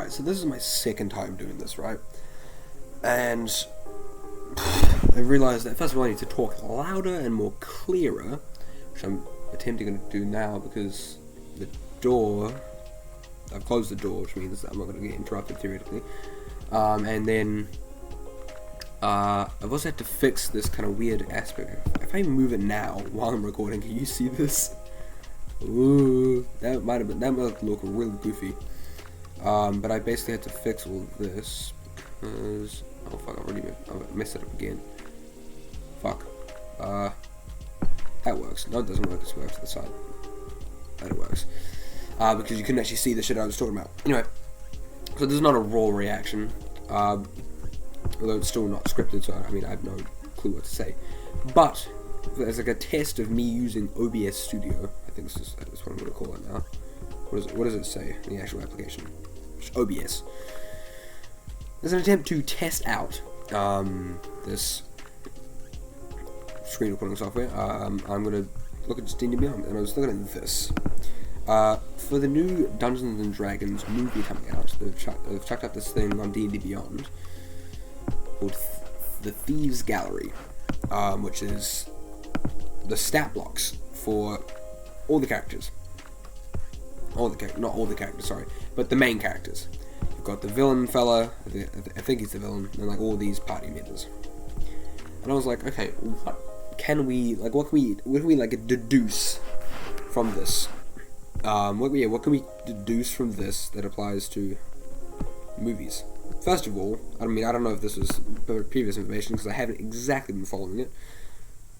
Alright, so this is my second time doing this, right? And I realized that first of all I need to talk louder and more clearer, which I'm attempting to do now because the door, I've closed the door, which means that I'm not going to get interrupted theoretically. And then I've also had to fix this kind of weird aspect. If I move it now while I'm recording, can you see this? Ooh, that might look really goofy. But I basically had to fix all of this because oh fuck, I messed it up again. Fuck. That works. No, it doesn't work. It's worked to the side. That it works. Because you couldn't actually see the shit I was talking about. Anyway, so this is not a raw reaction. Although it's still not scripted, so I mean I have no clue what to say. But there's like a test of me using OBS Studio. I think that's what I'm going to call it now. What does it say in the actual application? Just OBS. There's an attempt to test out this screen recording software. I'm going to look at D&D Beyond, and I was looking at this. For the new Dungeons and Dragons movie coming out, they've chucked out this thing on D&D Beyond called the Thieves Gallery, which is the stat blocks for all the characters. Not all the characters, sorry, but the main characters. You've got the villain fella, I think he's the villain, and like all these party members. And I was like, okay, what can we like deduce from this? What can we deduce from this that applies to movies? First of all, I mean, I don't know if this was previous information because I haven't exactly been following it.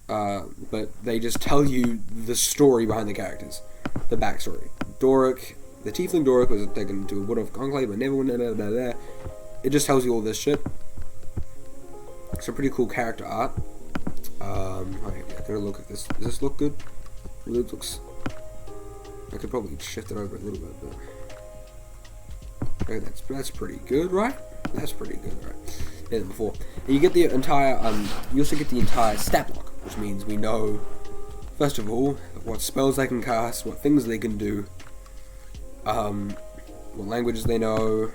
But they just tell you the story behind the characters, the backstory. Doric, the Tiefling Doric was taken to a Wood of Conclave, but never went there. It just tells you all this shit. Some pretty cool character art. I'm gonna look at this. Does this look good? It looks. I could probably shift it over a little bit, but okay, that's pretty good, right? That's pretty good, right? Better than before. And you get the entire. You also get the entire stat block, which means we know, first of all, what spells they can cast, what things they can do, what languages they know,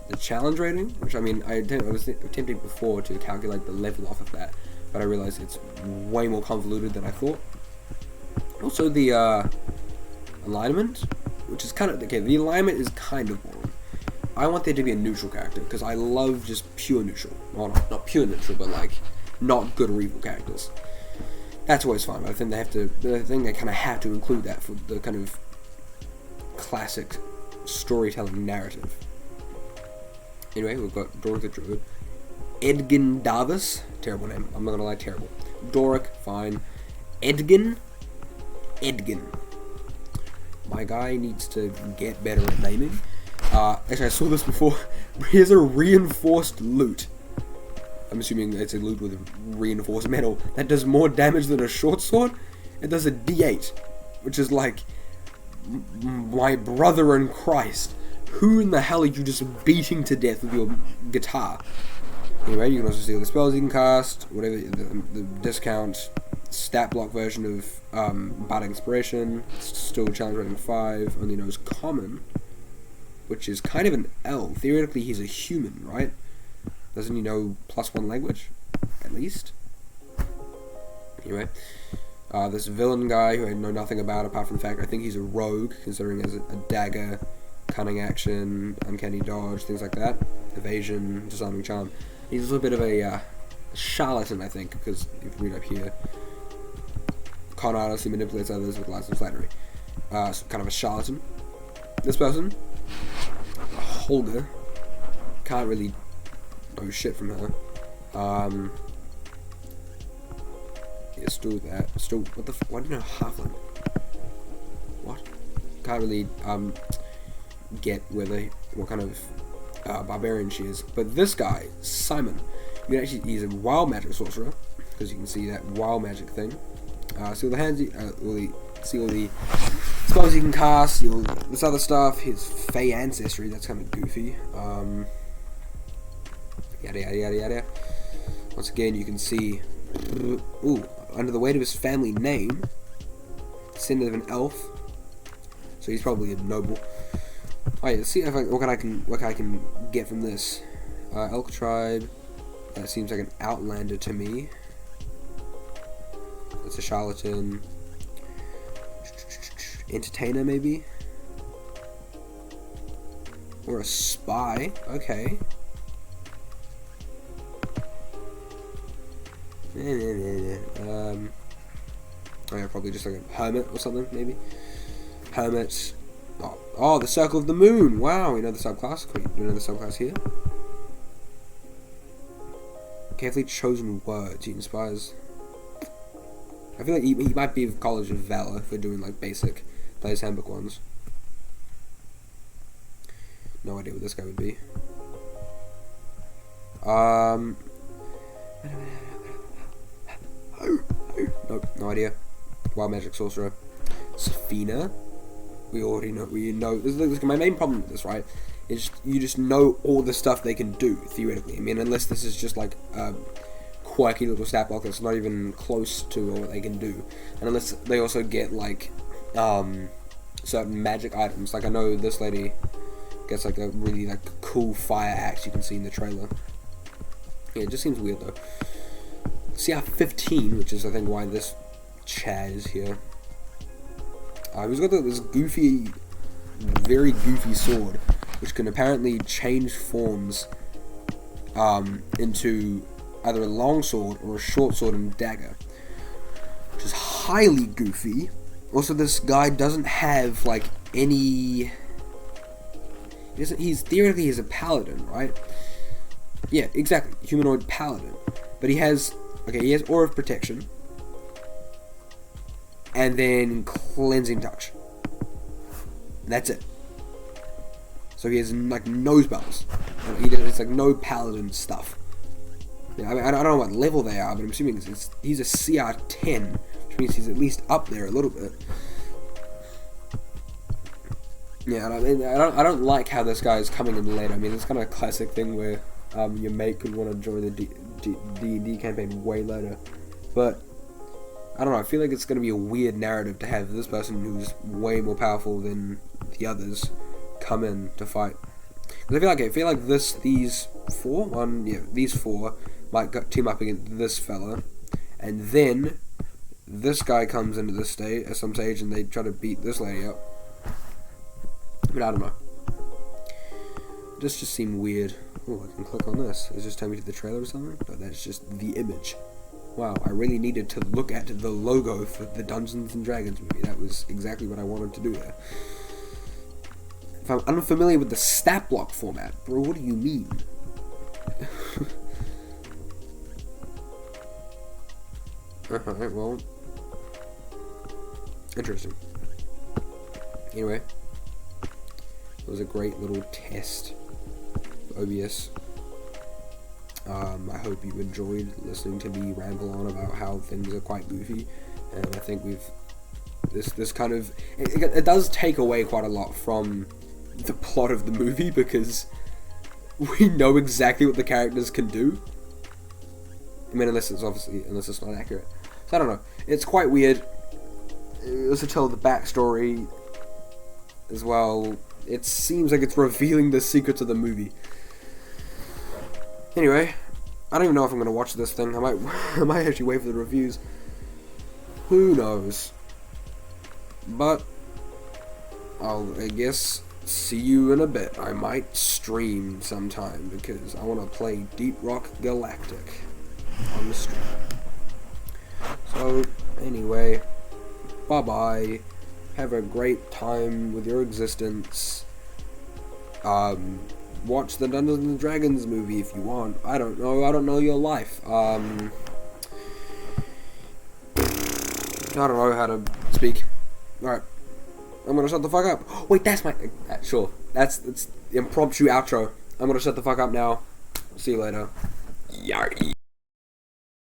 the challenge rating, which I mean, I was attempting before to calculate the level off of that, but I realized it's way more convoluted than I thought. Also the alignment, which is kind of okay. The alignment is kind of boring. I want there to be a neutral character because I love just pure neutral. Well, not pure neutral, but like not good or evil characters. That's always fun. But I think they kind of have to include that for the kind of classic storytelling narrative. Anyway, we've got Doric the Druid, Edgin Davis, terrible name. I'm not gonna lie, terrible. Doric, fine. Edgin. My guy needs to get better at naming. Actually, I saw this before. Here's a reinforced lute. I'm assuming it's a lute with reinforced metal that does more damage than a short sword. It does a D8, which is like my brother in Christ. Who in the hell are you just beating to death with your guitar? Anyway, you can also see all the spells you can cast, whatever the discount stat block version of Bard Inspiration. Still challenge rating 5. Only knows common, which is kind of an L. Theoretically, he's a human, right? Doesn't he know +1 language, at least? Anyway, this villain guy who I know nothing about apart from the fact I think he's a rogue, considering he has a dagger, cunning action, uncanny dodge, things like that, evasion, disarming charm. He's a little bit of a charlatan, I think, because if you read up here, con artist who manipulates others with lies and flattery. So kind of a charlatan. This person, Holger, can't really know shit from her. Yeah, still that. Still, what the why do you know halfling? What? Can't really get what kind of barbarian she is. But this guy, Simon, he's a wild magic sorcerer, because you can see that wild magic thing. See all the hands, see all the spells you can cast, see all this other stuff. His Fey ancestry, that's kind of goofy. Yada yada yada yada. Once again, you can see, ooh, under the weight of his family name, descendant of an elf, so he's probably a noble. Oh yeah, let's see if what I can get from this. Elk tribe. That seems like an outlander to me. It's a charlatan. Entertainer maybe, or a spy. Okay. Oh yeah, probably just like a hermit or something, maybe. Hermit. Oh, the Circle of the Moon. Wow, we know the subclass. Do you know the subclass here? Carefully chosen words. He inspires. I feel like he might be of College of Valor for doing like basic Player's Handbook ones. No idea what this guy would be. Nope, no idea. Wild Magic Sorcerer. Safina. We already know. This is my main problem with this, right? Is you just know all the stuff they can do theoretically. I mean, unless this is just like a quirky little stat block that's not even close to what they can do, and unless they also get like certain magic items. Like I know this lady gets like a really like cool fire axe you can see in the trailer. Yeah, it just seems weird though. CR 15, which is I think why this Chad is here. He's got this goofy, very goofy sword, which can apparently change forms into either a long sword or a short sword and dagger, which is highly goofy. Also, this guy doesn't have like any. He's theoretically a paladin, right? Yeah, exactly, humanoid paladin. But he has Aura of Protection, and then Cleansing Touch. That's it. So he has like no spells. It's like no paladin stuff. Yeah, I mean, I don't know what level they are, but I'm assuming he's a CR 10, which means he's at least up there a little bit. Yeah, I don't like how this guy is coming in later. I mean, it's kind of a classic thing where your mate could want to join the D&D campaign way later, but I don't know. I feel like it's going to be a weird narrative to have this person who's way more powerful than the others come in to fight. Because I feel like these four might team up against this fella, and then this guy comes into this state at some stage and they try to beat this lady up. But I don't know. This just seemed weird. Oh, I can click on this. Is this taking me to the trailer or something? No, that's just the image. Wow, I really needed to look at the logo for the Dungeons and Dragons movie. That was exactly what I wanted to do there. If I'm unfamiliar with the stat block format, bro, what do you mean? Alright, well, interesting. Anyway, it was a great little test for OBS. I hope you enjoyed listening to me ramble on about how things are quite goofy, and I think this kind of it does take away quite a lot from the plot of the movie, because we know exactly what the characters can do. I mean, unless it's not accurate. So I don't know. It's quite weird. It also tell the backstory as well. It seems like it's revealing the secrets of the movie. Anyway, I don't even know if I'm gonna watch this thing. I might actually wait for the reviews. Who knows? But I guess see you in a bit. I might stream sometime because I want to play Deep Rock Galactic on the stream. So anyway, bye bye. Have a great time with your existence. Watch the Dungeons and Dragons movie if you want. I don't know your life. I don't know how to speak. Alright. I'm gonna shut the fuck up. Wait, that's my... sure. That's the impromptu outro. I'm gonna shut the fuck up now. See you later. Yar.